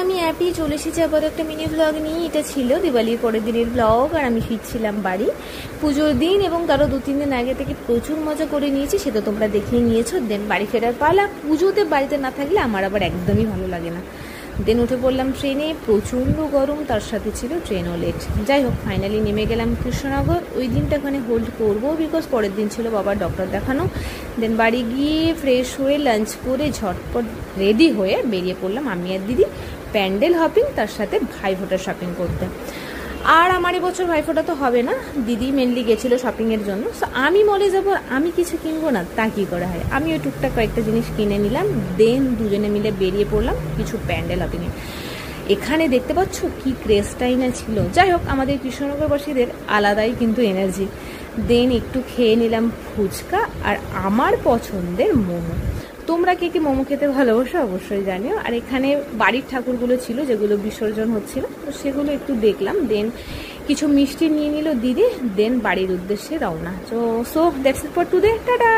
আমি অ্যাপেই চলে এসেছি আবার একটা মিনি ব্লগ নিয়ে। এটা ছিল দিওয়ালির পরের দিনের ব্লগ, আর আমি ফিরছিলাম বাড়ি পুজোর দিন, এবং তারও 2-3 দিন আগে থেকে প্রচুর মজা করে নিয়েছি, সেটা তোমরা দেখেই নিয়েছো। দেন বাড়ি ফেরার পালা। পুজোতে বাড়িতে না থাকলে আমার আবার একদমই ভালো লাগে না। দেন উঠে পড়লাম ট্রেনে, প্রচণ্ড গরম, তার সাথে ছিল ট্রেনও লেট। যাই হোক, ফাইনালি নেমে গেলাম কৃষ্ণনগর। ওই দিনটা ওখানে হোল্ড করবো, বিকজ পরের দিন ছিল বাবার ডক্টর দেখানো। দেন বাড়ি গিয়ে ফ্রেশ হয়ে লাঞ্চ করে ঝটপট রেডি হয়ে বেরিয়ে পড়লাম আমি আর দিদি প্যান্ডেল হপিং, তার সাথে ভাইফোঁটার শপিং করতে। আর আমার এবছর ভাইফোঁটা তো হবে না, দিদি মেনলি গেছিলো শপিংয়ের জন্য। সো আমি মলে যাবো, আমি কিছু কিনবো না, তা কী করে হয়। আমি ওই টুকটাক কয়েকটা জিনিস কিনে নিলাম। দেন দুজনে মিলে বেরিয়ে পড়লাম কিছু প্যান্ডেল হপিংয়ে। এখানে দেখতে পাচ্ছ কি ক্রেজটাই না ছিল। যাই হোক, আমাদের কৃষ্ণনগরবাসীদের আলাদাই কিন্তু এনার্জি। দেন একটু খেয়ে নিলাম ফুচকা আর আমার পছন্দের মোমো। তোমরা কে কে মোমো খেতে ভালোবাসো অবশ্যই জানিও। আর এখানে বাড়ির ঠাকুরগুলো ছিল যেগুলো বিসর্জন হচ্ছিল, তো সেগুলো একটু দেখলাম। দেন কিছু মিষ্টি নিয়ে নিল দিদি। দেন বাড়ির উদ্দেশ্যে রওনা। So that's it for today, tata.